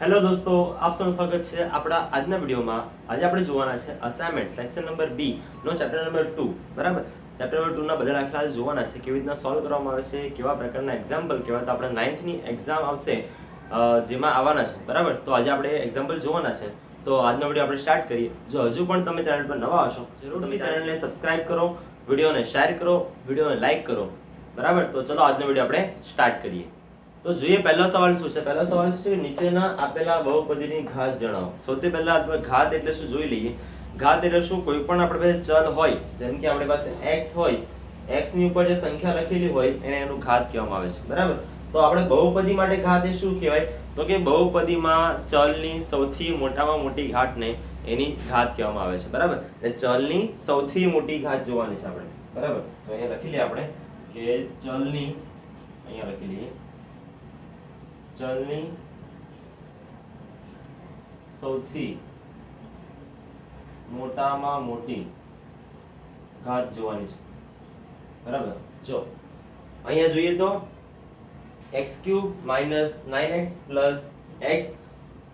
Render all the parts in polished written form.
Hello દોસ્તો, આપ સૌનું સ્વાગત છે આપણા આજના વિડીયોમાં. આજે આપણે જોવાના છે અસાઇનમેન્ટ સેક્શન નંબર બી નો ચેપ્ટર નંબર 2. બરાબર, ચેપ્ટર નંબર 2 ના બધા દાખલા જોવાના છે, કેવી રીતના સોલ્વ કરવામાં આવે છે, કેવા પ્રકારના એક્ઝામ્પલ, કેવા તો આપણે 9th ની એક્ઝામ આવશે જેમાં આવવાના છે. બરાબર, તો આજે આપણે એક્ઝામ્પલ જોવાના છે. તો આજનો વિડીયો આપણે સ્ટાર્ટ કરીએ. જો હજુ પણ તમે ચેનલ પર નવા હશો, જરૂર તમે ચેનલને સબસ્ક્રાઇબ કરો, વિડીયોને શેર કરો, વિડીયોને લાઈક કરો. બરાબર, તો ચલો આજનો વિડીયો આપણે સ્ટાર્ટ કરીએ. તો જોઈએ પહેલો સવાલ શું છે. પહેલો સવાલ શું છે, નીચેના આપેલા બહુપદીની ઘાત જણાવો. સૌથી પહેલા આપણે ઘાત એટલે શું જોઈ લઈએ. ઘાત એટલે શું, કોઈ પણ આપણી પાસે ચલ હોય, જેમ કે આપણી પાસે x હોય, x ની ઉપર જે સંખ્યા લખેલી હોય એને એનું ઘાત કહેવામાં આવે છે. બરાબર, તો આપણે બહુપદી માટે ઘાત એ શું કહેવાય, તો કે બહુપદીમાં ચલની સૌથી મોટામાં મોટી ઘાતને એની ઘાત કહેવામાં આવે છે. બરાબર, એટલે ચલની સૌથી મોટી ઘાત જોવાની છે આપણે. બરાબર, તો અહીંયા લખી લઈએ આપણે કે ચલની, અહીંયા લખી લઈએ ચલની સૌથી મોટામાં મોટી ઘાત જોવાની છે. બરાબર, જો અહીંયા જોઈએ તો x³ - 9x + x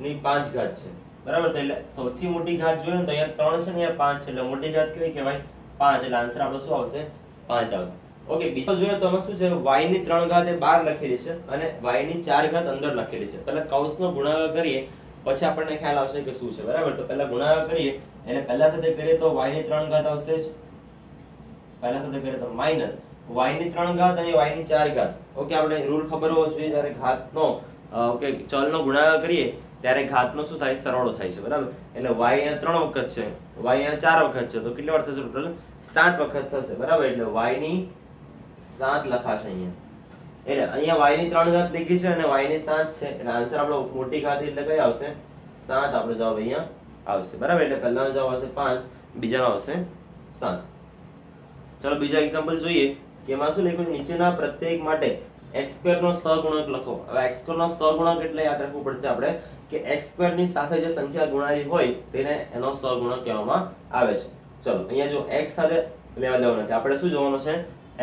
ની 5 ઘાત છે. બરાબર, તો એટલે સૌથી મોટી ઘાત જોઈએ ને તો અહીંયા 3 છે ને અહીંયા 5 છે, એટલે મોટી ઘાત કઈ કહેવાય? 5. એટલે આન્સર આપણો શું આવશે? 5 આવશે. ઓકે, બીજો જોઈએ તો આમાં શું છે, y ની 3 ઘાત એ બહાર લખેલી છે અને y ની 4 ઘાત અંદર લખેલી છે. પહેલા કૌંસનો ગુણાકાર કરીએ પછી આપણને ખ્યાલ આવશે કે શું છે. બરાબર, તો પહેલા ગુણાકાર કરીએ એટલે પહેલા સાથે કરીએ તો y ની 3 ઘાત આવશે જ. પહેલા સાથે કરીએ તો માઈનસ y ની 3 ઘાત અને y ની 4 ઘાત. ઓકે, આપણે રૂલ ખબર હોવો જોઈએ, જ્યારે ઘાતનો ઓકે ચલનો ગુણાકાર કરીએ ત્યારે ઘાતનો શું થાય? સરવાળો થાય છે. બરાબર, એટલે y અહીંયા 3 વખત છે, y અહીંયા 4 વખત છે, તો કેટલી વાર થશે? ટોટલ 7 વખત થશે. બરાબર, એટલે y ની 7 લખાશે અહીંયા. એટલે અહીંયા y ની 3 ઘાત લખી છે અને y ની 7 છે, એટલે આન્સર આપણો મોટી ઘાત એટલે કઈ આવશે? 7 આપણો જવાબ અહીંયા આવશે. બરાબર, એટલે પહેલાનો જવાબ આવશે 5, બીજાનો આવશે 7. ચલો બીજો એક્ઝામ્પલ જોઈએ કે એમાં શું લખ્યું છે, નીચેના પ્રત્યેક માટે x² નો સહગુણક લખો. હવે x² નો સહગુણક એટલે યાદ રાખવું પડશે આપણે કે x² ની સાથે જે સંખ્યા ગુણાયેલી હોય તેને એનો સહગુણક કહેવામાં આવે છે. ચલો અહીંયા જો x સાથે લેવા દેવાનું નથી, આપણે શું જોવાનું છે?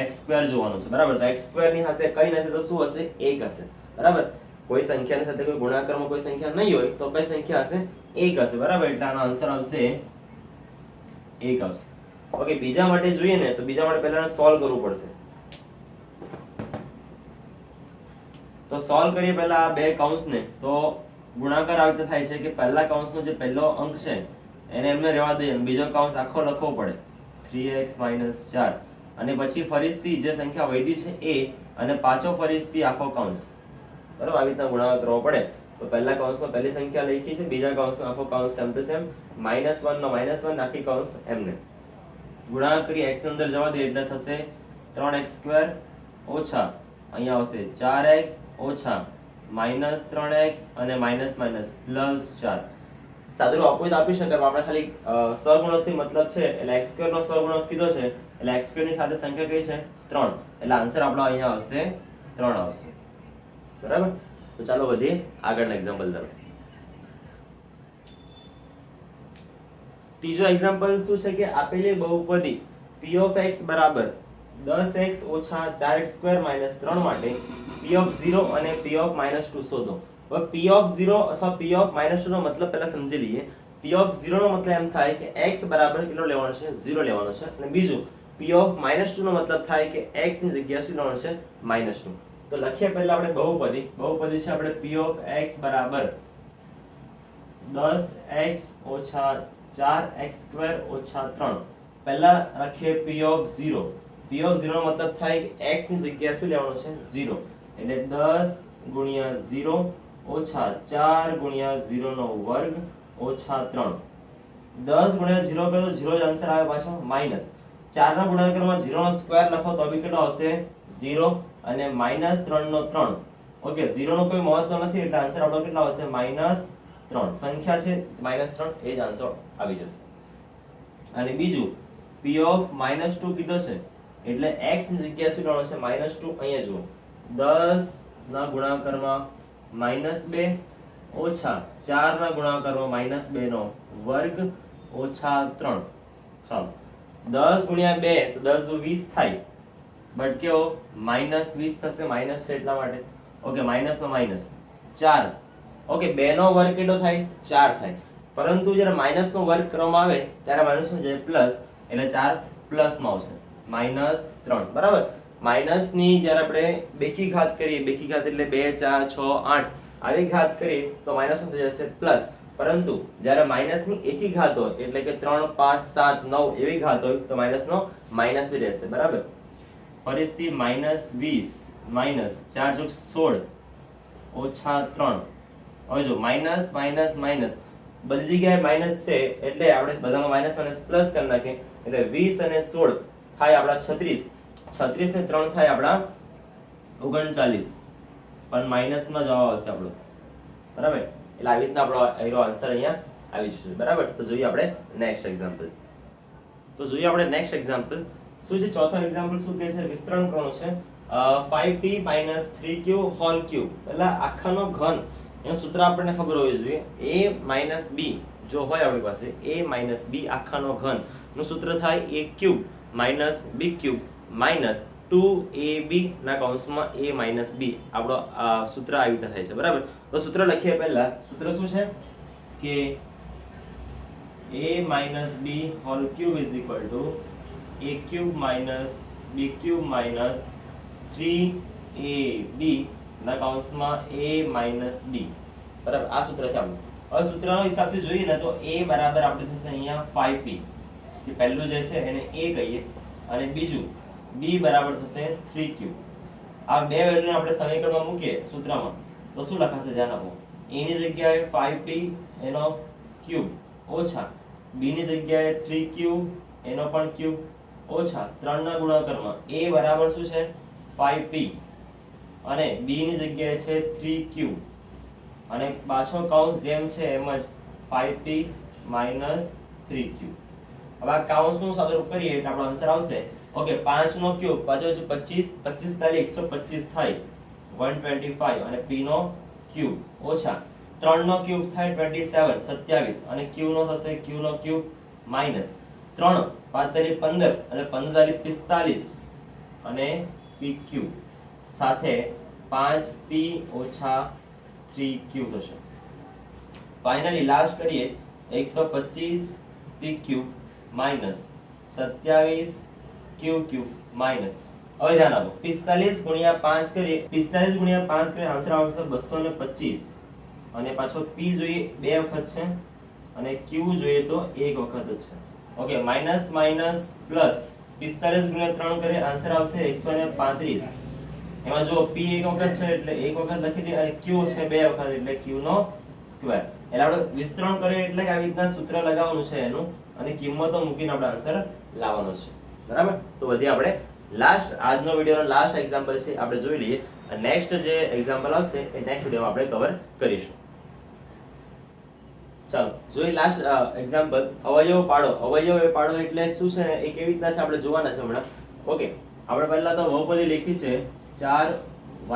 x² જોવાનું છે. બરાબર, તો x² ની સાથે કઈ નથી તો શું હશે? 1 હશે. બરાબર, કોઈ સંખ્યાની સાથે કોઈ ગુણાકારમાં કોઈ સંખ્યા નહીં હોય તો કઈ સંખ્યા હશે? 1 હશે. બરાબર, એટલે આનો આન્સર આવશે 1 આવશે. ઓકે, બીજા માટે જોઈએ ને તો બીજા માટે પહેલા સોલ્વ કરવું પડશે. તો સોલ્વ કરીએ પહેલા આ બે કૌંસને, તો ગુણાકાર આવી રીતે થાય છે કે પહેલા કૌંસનો જે પહેલો અંક છે એને એમને રહેવા દઈએ અને બીજો કૌંસ આખો લખવો પડે, 3x - 4, અને પછી ફરીથી જે સંખ્યા વધી છે એ અને પાછો ફરીથી આખો કૌંસ. બરાબર, આવી રીતના ગુણાકાર કરવો પડે. તો પહેલા કૌંસમાં પહેલી સંખ્યા લખી છે, બીજા કૌંસનો આખો કૌંસ સેમ ટુ સેમ, -1 નો -1, આખી કૌંસ એમને ગુણાકાર કરી x ની અંદર જવા દે એટલે થશે 3x² ઓછા અહીંયા આવશે 4x ઓછા -3x અને માઇનસ +4. સાદું આપવું તો આપી શકાય, પણ આપણે ખાલી સહગુણકથી મતલબ છે એટલે x² નો સહગુણક કીધો છે, એટલે x² ની સાથે સંખ્યા કઈ છે? 3. એટલે આન્સર આપણો અહીંયા આવશે 3 આવશે. બરાબર, તો ચાલો વધીએ આગળના એક્ઝામ્પલ તરફ. ત્રીજો એક્ઝામ્પલ શું છે કે આપેલી બહુપદી p(x) બરાબર 10x - 4x² - 3 માટે p(0) અને p(-2) શોધો. હવે p(0) અથવા p(-2) નો મતલબ પહેલા સમજી લઈએ. p(0) નો મતલબ એમ થાય કે x બરાબર કેટલો લેવાનો છે? 0 લેવાનો છે. અને બીજું p(-2) નો મતલબ થાય કે x ની જગ્યાએ શું લેવાનું છે? -2. તો લખીએ પહેલા આપણે બહુપદી છે આપણે p(x) બરાબર 10x - 4x² - 3. પહેલા લખીએ p(0). p(0) નો મતલબ થાય કે x ની જગ્યાએ શું લેવાનું છે? 0. એટલે 10 × 0 ઓછા 4 × 0 નો વર્ગ ઓછા 3. 10 × 0 કરો તો 0 જ આન્સર આવે પાછો, માઈનસ 4 ના ગુણાકારમાં 0 નો સ્ક્વેર લખો તો બી કેટલો આવશે? 0 અને -3 નો 3. ઓકે, 0 નો કોઈ મહત્વ નથી એટલે આન્સર આપણો કેટલો આવશે? -3. સંખ્યા છે -3, એ જ આન્સર આવી જશે. અને બીજું p(-2) કીધો છે એટલે x ની જગ્યાએ શું લેવાનું છે? -2. અહીંયા જુઓ 10 ના ગુણાકારમાં -2 ઓછા 4 ના ગુણાકારમાં -2 નો વર્ગ ઓછા 3. ચાલો 10 × 2 તો 10 દુ 20 થાય, બટ કેવો -20 થશે, માઈનસ છે એટલા માટે. ઓકે, માઈનસ નો માઈનસ 4 ઓકે 2 નો વર્ગ કેટલો થાય 4 થાય, પરંતુ જ્યારે માઈનસ નો વર્ગ કરવામાં આવે ત્યારે માઈનસ નું જે પ્લસ એટલે 4 પ્લસ માં આવશે -3 બરાબર. માઈનસ ની જ્યારે આપણે બેકી ઘાત કરીએ, બેકી ઘાત એટલે 2 4 6 8 આવી ઘાત કરીએ તો માઈનસ નું થઈ જશે પ્લસ, પરંતુ જ્યારે માઈનસ ની એકી ઘાત હોય એટલે કે 3 5 7 9 એવી ઘાત હોય તો માઈનસ નો માઈનસ જ રહેશે બરાબર. ફરીથી -20 માઈનસ 4 + 16 ઓછા 3. હવે જો માઈનસ માઈનસ માઈનસ બધી જગ્યાએ માઈનસ છે એટલે આપણે બધામાં માઈનસ માઈનસ પ્લસ કરી નાખીએ એટલે 20 અને 16 થાય આપણા 36. 36 ને 3 થાય આપણા 39, પણ માઈનસ માં જવાબ આવશે આપણો બરાબર. એટલે આવી રીતના આપણો એનો આન્સર અહીંયા આવી જશે બરાબર. તો જોઈએ આપણે નેક્સ્ટ એક્ઝામ્પલ. તો જોઈએ આપણે નેક્સ્ટ એક્ઝામ્પલ શું છે. ચોથો એક્ઝામ્પલ શું કહે છે, વિસ્તરણ કરવાનું છે 5t - 3q હોલ ક્યુબ. એટલે આખાનો ઘન એનું સૂત્ર આપણને ખબર હોવી જોઈએ. a - b જો હોય આપણી પાસે a - b આખાનો ઘન નું સૂત્ર થાય a cube - b cube minus 2ab ના કૌંસમાં a - b. આપણો સૂત્ર આવી રીતે થાય છે બરાબર. તો સૂત્ર લખીએ. પહેલા સૂત્ર શું છે કે a - b whole cube is equal to a cube - b cube minus 3ab ના કૌંસમાં a - b બરાબર. આ સૂત્ર છે આપણું. હવે સૂત્રનો હિસાબથી જોઈએ ને તો a બરાબર આપણે થશે અહીંયા 5p, કે પહેલું જે છે એને a કહીએ અને બીજું b બરાબર થશે 3q. આ બે વેલ્યુને આપણે સમીકરણમાં મૂકીએ સૂત્રમાં તો શું લખાશે ધ્યાન આપો. a ની જગ્યાએ 5p એનો ક્યુબ ઓછા b ની જગ્યાએ 3q એનો પણ ક્યુબ ઓછા 3 ના ગુણાકારમાં a બરાબર શું છે 5p અને b ની જગ્યાએ છે 3q અને પાછો કૌંસ જેમ છે એમ જ 5p - 3q. હવે આ કૌંસનું સ્વરૂપ કરીએ એટલે આપણો આન્સર આવશે ઓકે 5 નો ક્યુબ પાછો 25 25 તાલી 125 થાય 125 અને p નો ક્યુબ ઓછા 3 નો ક્યુબ થાય 27 27 અને q નો થશે q નો ક્યુબ માઈનસ 3 5 તાલી 15 અને 15 તાલી 45 અને pq સાથે 5p - 3q થશે. ફાઇનલી લાસ્ટ કરીએ 125 pq માઈનસ 27 qq માઈનસ. હવે ધ્યાન આપો 45 ગુણ્યા 5 કરીએ, 45 ગુણ્યા 5 કરીએ આન્સર આવશે 225 અને પાછો p જોઈએ બે વખત છે અને q જોઈએ તો એક વખત જ છે. ઓકે માઈનસ માઈનસ પ્લસ 45 ગુણ્યા 3 કરીએ આન્સર આવશે 135. એમાં જો p એક વખત છે એટલે એક વખત લખી દે અને q છે બે વખત એટલે q નો સ્ક્વેર. એટલે આપણે વિસ્તરણ કરીએ એટલે કે આવી રીતના સૂત્ર લગાવવાનું છે એનું અને કિંમતો મૂકીને આપણે આન્સર લાવવાનો છે બરાબર. તો બધી આપણે લાસ્ટ આજનો વિડિયોનો લાસ્ટ એક્ઝામ્પલ છે આપણે જોઈ લઈએ અને નેક્સ્ટ જે એક્ઝામ્પલ આવશે એ નેક્સ્ટ વિડિયોમાં આપણે કવર કરીશું. ચાલો જોઈ લાસ્ટ એક્ઝામ્પલ અવયવ પાડો. અવયવ પાડો એટલે શું છે એ કેવી રીતના છે આપણે જોવાના છે હમણાં. ઓકે આપણે પહેલા તો બહુપદી લખી છે 4y² -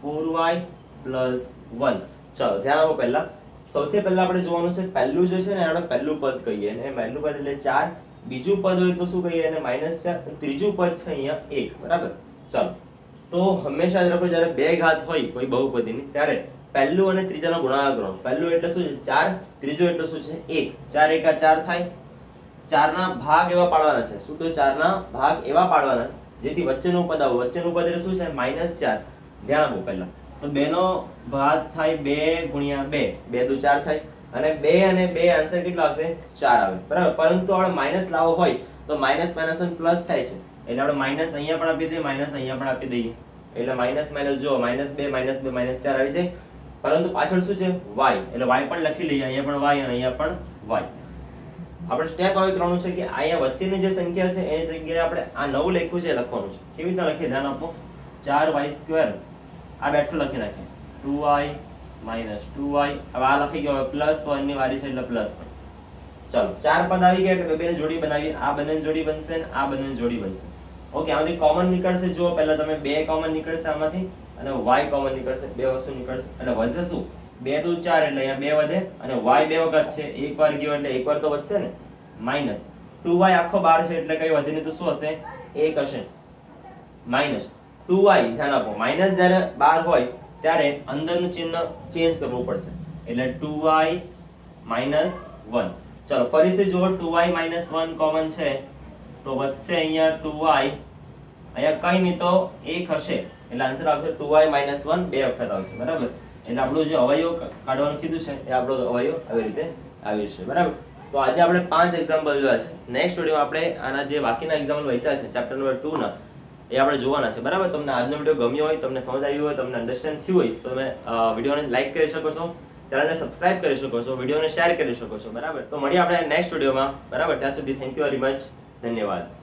4y + 1. ચાલો ધ્યાન આપો. પહેલા સૌથી પહેલા આપણે જોવાનું છે પહેલું જે છે ને આપણે પહેલું પદ કહીએ અને પહેલું પદ એટલે 4, બીજું પદ હોય તો શું કહીએ એને -4, ત્રીજું પદ છે અહીંયા 1 બરાબર. ચાલો તો હંમેશા યાદ રાખો જ્યારે બે ઘાત હોય કોઈ બહુપદીની ત્યારે પહેલું અને ત્રીજાનો ગુણાકાર કરો. પહેલું એટલે શું છે 4, ત્રીજું એટલે શું છે 1. 4 એકા 4 થાય. 4 ના ભાગ એવા પાડવાના છે. શું તો 4 ના ભાગ એવા પાડવાના જેથી વચ્ચેનું પદ આવે. વચ્ચેનું પદ એટલે શું છે -4. ધ્યાન આપો પહેલા તો 2 નો ભાગ થાય 2 ગુણ્યા 2, 2 દુ 4 થાય અને 2 અને 2 આન્સર કેટલો આવશે 4 આવે બરાબર. પરંતુ આપણે માઈનસ લાવો હોય તો માઈનસ માઈનસ પ્લસ થાય છે એટલે આપણે માઈનસ અહીંયા પણ આપી દઈએ, માઈનસ અહીંયા પણ આપી દઈએ એટલે માઈનસ માઈનસ જો -2 -2 -4 આવી જાય. પરંતુ પાછળ શું છે y એટલે y પણ લખી લઈએ. અહીંયા પણ y અને અહીંયા પણ y. આપણે સ્ટેપ આવી કરવાનું છે કે અહીંયા વચ્ચેની જે સંખ્યા છે એની જગ્યાએ આપણે આ 9 લખ્યું છે લખવાનું છે. કેવી રીતના લખીએ ધ્યાન આપો. 4y² આ બેઠું લખી નાખીએ 2y - 2y. હવે આ લખી ગયો +1 ની વારી છે એટલે +1. ચાલો 4 પદ આવી ગયા એટલે બેની જોડી બનાવીએ. આ બંનેની જોડી બનશે અને આ બંનેની જોડી બનશે. ઓકે આમાંથી કોમન નીકળશે. જો પહેલા તમે 2 કોમન નીકળશે આમાંથી અને y કોમન નીકળશે. બે વસ્તુ નીકળશે એટલે વધશે શું 2 દુ 4 એટલે અહીંયા 2 વધે અને y બે વખત છે એક વાર ગયો એટલે એક વાર તો વધશે ને. માઈનસ 2y આખો 12 છે એટલે કઈ વધે નહીં તો શું હશે 1 હશે. માઈનસ 2y ધ્યાન આપો. માઈનસ જ્યારે 12 હોય ત્યારે અંદરનું ચિહ્ન ચેન્જ કરવું પડશે એટલે 2y minus 1. ચલો ફરીથી જુઓ 2y minus 1 કોમન છે તો વધશે અહીંયા 2y, અહીંયા કઈ નહીં તો 1 હશે એટલે આન્સર આવશે 2y minus 1 બે વખત આવશે બરાબર. એટલે આપણું જે અવયવ કાઢવાનું કીધું છે એ આપણો અવયવ આવી રીતે આવ્યું છે બરાબર. તો આજે આપણે 5 એક્ઝામ્પલ જોયા છે. નેક્સ્ટ વિડીયોમાં આપણે આના જે બાકીના એક્ઝામ્પલ વાંચ્યા છે ચેપ્ટર નંબર 2 ના એ આપણે જોવાના છે બરાબર. તમને આજનો વિડીયો ગમ્યો હોય, તમને સમજ આવી હોય, તમને અન્ડરસ્ટેન્ડ થયું હોય તો તમે વિડીયોને લાઈક કરી શકો છો, ચેનલને સબસ્ક્રાઇબ કરી શકો છો, વિડીયોને શેર કરી શકો છો બરાબર. તો મળીએ આપણે નેક્સ્ટ વિડીયોમાં બરાબર. ત્યાં સુધી થેન્ક યુ વેરી મચ. ધન્યવાદ.